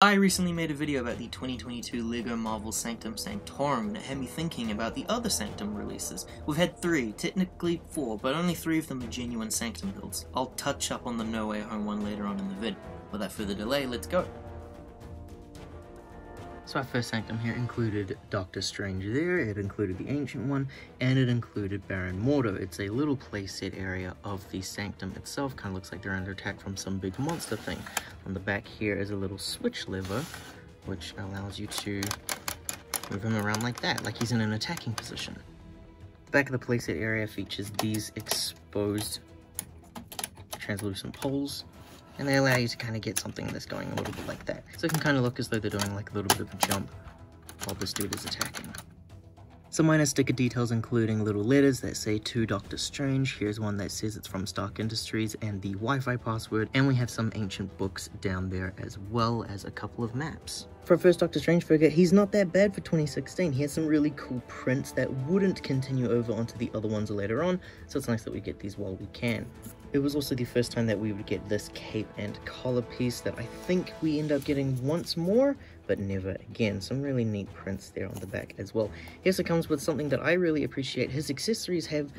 I recently made a video about the 2022 LEGO Marvel Sanctum Sanctorum, and it had me thinking about the other Sanctum releases. We've had 3, technically 4, but only 3 of them are genuine Sanctum builds. I'll touch up on the No Way Home one later on in the vid. Without further delay, let's go! So our first Sanctum here included Doctor Strange there, it included the Ancient One, and it included Baron Mordo. It's a little playset area of the Sanctum itself, kind of looks like they're under attack from some big monster thing. On the back here is a little switch lever, which allows you to move him around like that, like he's in an attacking position. The back of the playset area features these exposed translucent poles, and they allow you to kind of get something that's going a little bit like that. So it can kind of look as though they're doing like a little bit of a jump while this dude is attacking. Some minor sticker details including little letters that say to Doctor Strange. Here's one that says it's from Stark Industries and the Wi-Fi password, and we have some ancient books down there as well as a couple of maps. For a first Doctor Strange figure, he's not that bad for 2016. He has some really cool prints that wouldn't continue over onto the other ones later on, so it's nice that we get these while we can. It was also the first time that we would get this cape and collar piece that I think we end up getting once more, but never again. Some really neat prints there on the back as well. He also comes with something that I really appreciate. His accessories have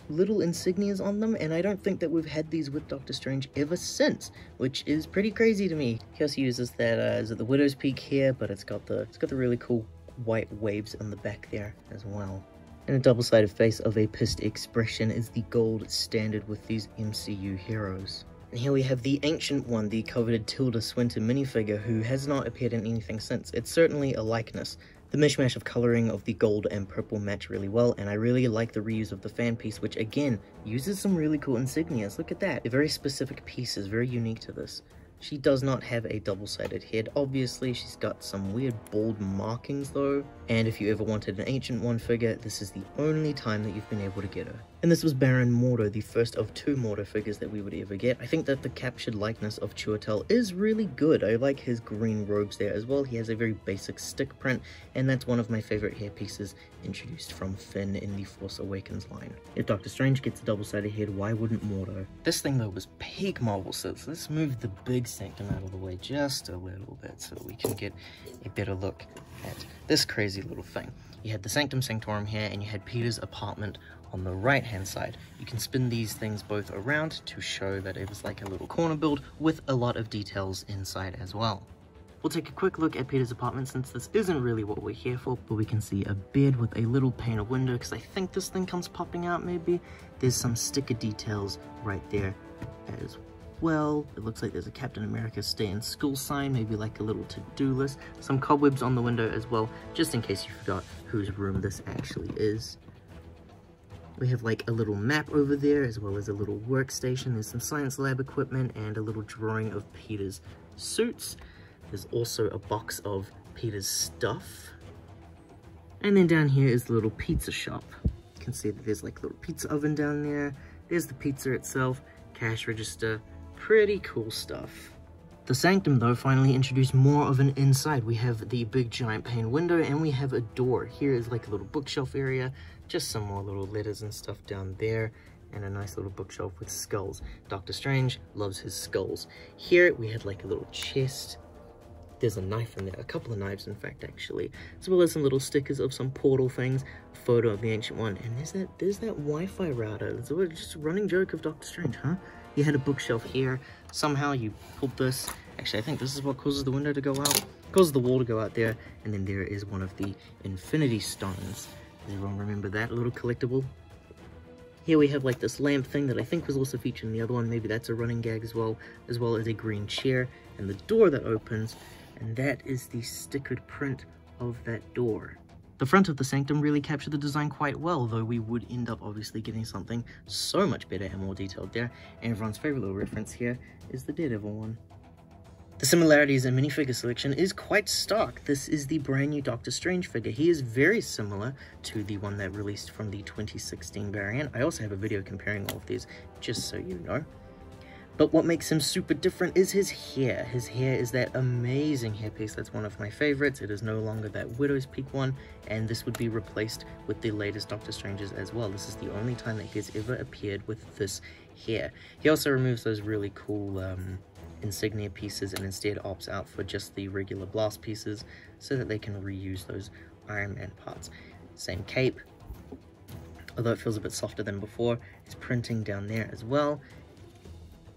little insignias on them, and I don't think that we've had these with Doctor Strange ever since, which is pretty crazy to me. He also uses that, is it the Widow's Peak here, but it's got the really cool white waves on the back there as well. And a double-sided face of a pissed expression is the gold standard with these MCU heroes. And here we have the Ancient One, the coveted Tilda Swinton minifigure, who has not appeared in anything since. It's certainly a likeness. The mishmash of colouring of the gold and purple match really well, and I really like the reuse of the fan piece, which again, uses some really cool insignias. Look at that. They're very specific pieces, very unique to this. She does not have a double-sided head, obviously. She's got some weird bald markings though, and if you ever wanted an Ancient One figure, this is the only time that you've been able to get her. And this was Baron Mordo, the first of 2 Mordo figures that we would ever get. I think that the captured likeness of Chiwetel is really good. I like his green robes there as well. He has a very basic stick print, and that's one of my favorite hair pieces introduced from Finn in the Force Awakens line. If Doctor Strange gets a double-sided head, why wouldn't Mordo? This thing though was peak Marvel, so let's move the big Sanctum out of the way just a little bit so we can get a better look at this crazy little thing. You had the Sanctum Sanctorum here, and you had Peter's apartment on the right hand side. You can spin these things both around to show that it was like a little corner build with a lot of details inside as well. We'll take a quick look at Peter's apartment since this isn't really what we're here for, but we can see a bed with a little pane of window because I think this thing comes popping out maybe. There's some sticker details right there as well. It looks like there's a Captain America Stay in School sign, maybe like a little to-do list. Some cobwebs on the window as well, just in case you forgot whose room this actually is. We have like a little map over there as well as a little workstation. There's some science lab equipment and a little drawing of Peter's suits. There's also a box of Peter's stuff. And then down here is the little pizza shop. You can see that there's like a little pizza oven down there. There's the pizza itself, cash register, pretty cool stuff. The Sanctum though finally introduced more of an inside. We have the big giant pane window and we have a door. Here is like a little bookshelf area, just some more little letters and stuff down there, and a nice little bookshelf with skulls. Doctor Strange loves his skulls. Here we had like a little chest. There's a knife in there, a couple of knives in fact actually, as well as some little stickers of some portal things, a photo of the Ancient One, and there's that Wi-Fi router. It's just a running joke of Doctor Strange, huh? You had a bookshelf here, somehow you pulled this. Actually, I think this is what causes the window to go out, causes the wall to go out there, and then there is one of the Infinity Stones. Does everyone remember that little collectible? Here we have like this lamp thing that I think was also featured in the other one, maybe that's a running gag as well as a green chair, and the door that opens, and that is the stickered print of that door. The front of the Sanctum really captured the design quite well, though we would end up obviously getting something so much better and more detailed there, and everyone's favorite little reference here is the Daredevil one. The similarities in minifigure selection is quite stark. This is the brand new Doctor Strange figure. He is very similar to the one that released from the 2016 variant. I also have a video comparing all of these, just so you know. But what makes him super different is his hair. His hair is that amazing hairpiece that's one of my favorites. It is no longer that Widow's Peak one, and this would be replaced with the latest Doctor Strange's as well. This is the only time that he has ever appeared with this hair. He also removes those really cool insignia pieces and instead opts out for just the regular blast pieces so that they can reuse those Iron Man parts. Same cape, although it feels a bit softer than before, is printing down there as well.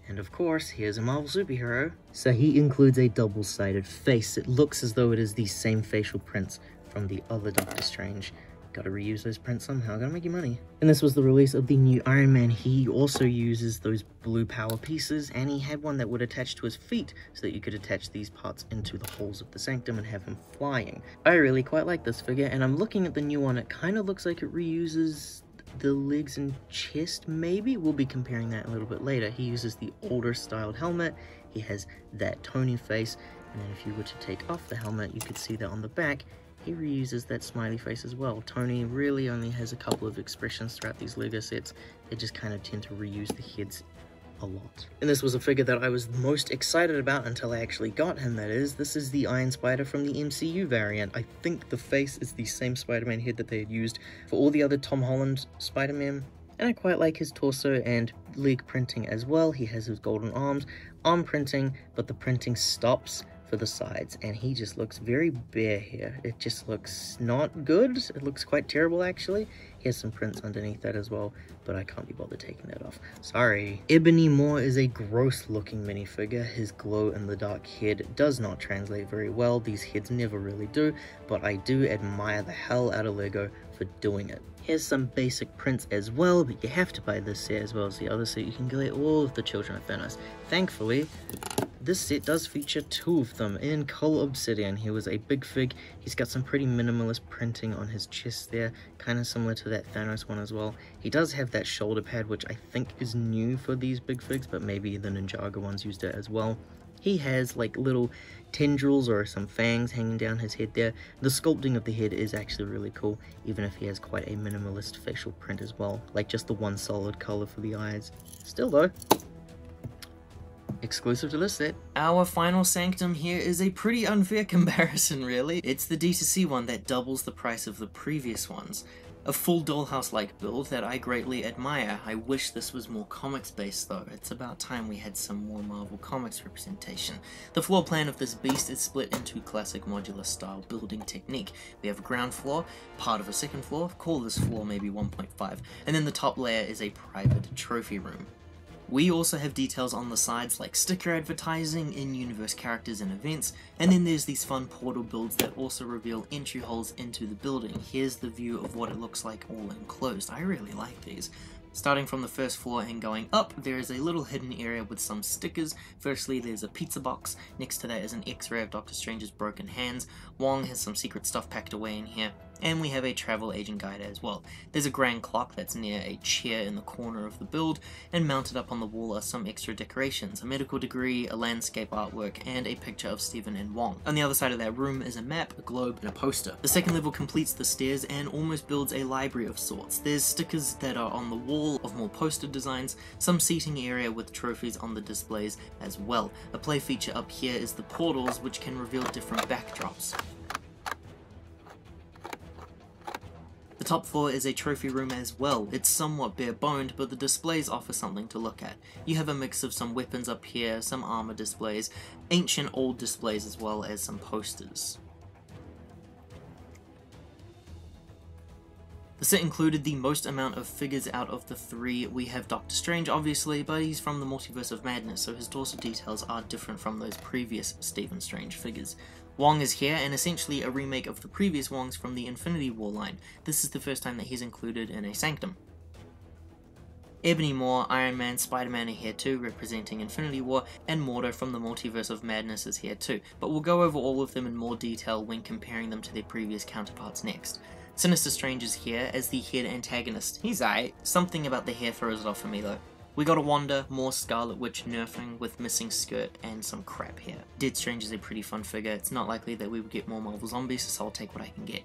And of course, here's a Marvel superhero. So he includes a double-sided face. It looks as though it is the same facial prints from the other Doctor Strange. Gotta reuse those prints somehow, gotta make you money. And this was the release of the new Iron Man. He also uses those blue power pieces, and he had one that would attach to his feet so that you could attach these parts into the holes of the Sanctum and have him flying. I really quite like this figure, and I'm looking at the new one. It kind of looks like it reuses the legs and chest, maybe? We'll be comparing that a little bit later. He uses the older styled helmet. He has that Tony face, and then if you were to take off the helmet, you could see that on the back, he reuses that smiley face as well. Tony really only has a couple of expressions throughout these LEGO sets. They just kind of tend to reuse the heads a lot. And this was a figure that I was most excited about until I actually got him, that is. This is the Iron Spider from the MCU variant. I think the face is the same Spider-Man head that they had used for all the other Tom Holland Spider-Man. And I quite like his torso and leg printing as well. He has his golden arms, arm printing, but the printing stops for the sides, and he just looks very bare here. It just looks not good. It looks quite terrible, actually. He has some prints underneath that as well, but I can't be bothered taking that off. Sorry. Ebony Maw is a gross looking minifigure. His glow in the dark head does not translate very well. These heads never really do, but I do admire the hell out of LEGO for doing it. Here's some basic prints as well, but you have to buy this set as well as the other so you can get all of the Children of Thanos. Thankfully, this set does feature two of them in Cull Obsidian. He was a big fig. He's got some pretty minimalist printing on his chest there, kind of similar to that Thanos one as well. He does have that shoulder pad, which I think is new for these big figs, but maybe the Ninjago ones used it as well. He has like little tendrils or some fangs hanging down his head there. The sculpting of the head is actually really cool, even if he has quite a minimalist facial print as well, like just the one solid color for the eyes. Still though, exclusive to this set. Our final Sanctum here is a pretty unfair comparison, really. It's the D2C one that doubles the price of the previous ones. A full dollhouse-like build that I greatly admire. I wish this was more comics-based though. It's about time we had some more Marvel Comics representation. The floor plan of this beast is split into classic modular style building technique. We have a ground floor, part of a second floor, call this floor maybe 1.5, and then the top layer is a private trophy room. We also have details on the sides like sticker advertising, in-universe characters and events, and then there's these fun portal builds that also reveal entry holes into the building. Here's the view of what it looks like all enclosed. I really like these. Starting from the first floor and going up, there is a little hidden area with some stickers. Firstly, there's a pizza box. Next to that is an X-ray of Doctor Strange's broken hands. Wong has some secret stuff packed away in here. And we have a travel agent guide as well. There's a grand clock that's near a chair in the corner of the build, and mounted up on the wall are some extra decorations, a medical degree, a landscape artwork, and a picture of Stephen and Wong. On the other side of that room is a map, a globe, and a poster. The second level completes the stairs and almost builds a library of sorts. There's stickers that are on the wall of more poster designs, some seating area with trophies on the displays as well. A play feature up here is the portals, which can reveal different backdrops. The top floor is a trophy room as well. It's somewhat bare-boned, but the displays offer something to look at. You have a mix of some weapons up here, some armor displays, ancient old displays, as well as some posters. The set included the most amount of figures out of the three. We have Doctor Strange, obviously, but he's from the Multiverse of Madness, so his torso details are different from those previous Stephen Strange figures. Wong is here, and essentially a remake of the previous Wongs from the Infinity War line. This is the first time that he's included in a Sanctum. Ebony Maw, Iron Man, Spider-Man are here too, representing Infinity War, and Mordo from the Multiverse of Madness is here too, but we'll go over all of them in more detail when comparing them to their previous counterparts next. Sinister Strange is here as the head antagonist. He's aight. Something about the hair throws it off for me though. We got a Wanda, more Scarlet Witch nerfing with missing skirt and some crap hair. Dead Strange is a pretty fun figure. It's not likely that we would get more Marvel Zombies, so I'll take what I can get.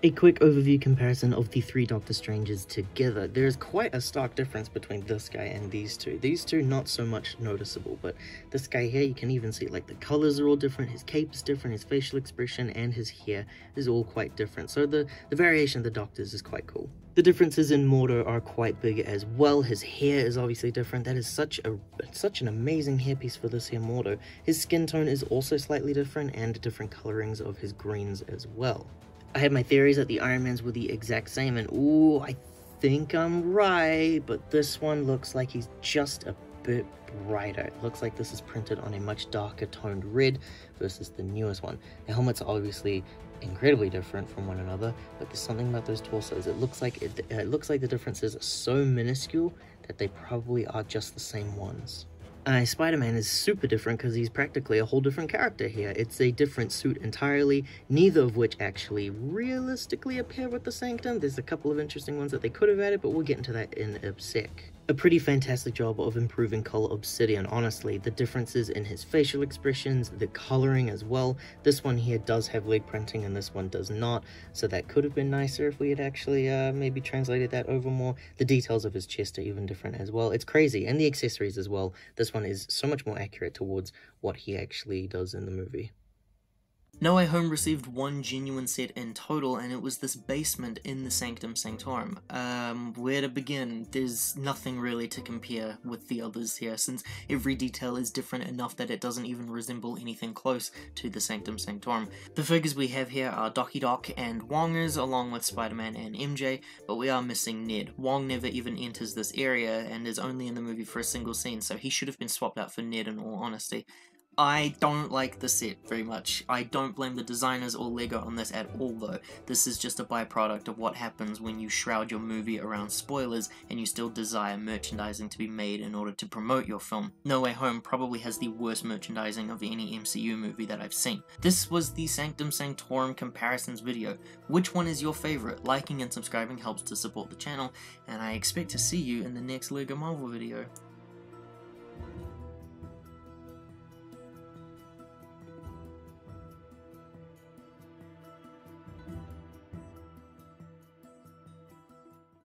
A quick overview comparison of the three Doctor Stranges together. There's quite a stark difference between this guy and these two. These two not so much noticeable, but this guy here, you can even see like the colors are all different, his cape is different, his facial expression and his hair is all quite different. So the variation of the Doctors is quite cool. The differences in Mordo are quite big as well. His hair is obviously different. That is such an amazing hairpiece for this here Mordo. His skin tone is also slightly different and different colorings of his greens as well. I had my theories that the Iron Mans were the exact same, and ooh, I think I'm right, but this one looks like he's just a bit brighter. It looks like this is printed on a much darker toned red versus the newest one. The helmets are obviously incredibly different from one another, but there's something about those torsos. It looks like the differences are so minuscule that they probably are just the same ones. Spider-Man is super different because he's practically a whole different character here. It's a different suit entirely, neither of which actually realistically appear with the Sanctum. There's a couple of interesting ones that they could have added, but we'll get into that in a sec. A pretty fantastic job of improving color Obsidian, honestly. The differences in his facial expressions, the coloring as well. This one here does have leg printing and this one does not, so that could have been nicer if we had actually maybe translated that over more. The details of his chest are even different as well. It's crazy, and the accessories as well. This one is so much more accurate towards what he actually does in the movie. No Way Home received one genuine set in total, and it was this basement in the Sanctum Sanctorum. Where to begin? There's nothing really to compare with the others here, since every detail is different enough that it doesn't even resemble anything close to the Sanctum Sanctorum. The figures we have here are Doki Doc and Wongers, along with Spider-Man and MJ, but we are missing Ned. Wong never even enters this area, and is only in the movie for a single scene, so he should have been swapped out for Ned in all honesty. I don't like the set very much. I don't blame the designers or LEGO on this at all though. This is just a byproduct of what happens when you shroud your movie around spoilers and you still desire merchandising to be made in order to promote your film. No Way Home probably has the worst merchandising of any MCU movie that I've seen. This was the Sanctum Sanctorum comparisons video. Which one is your favorite? Liking and subscribing helps to support the channel, and I expect to see you in the next LEGO Marvel video.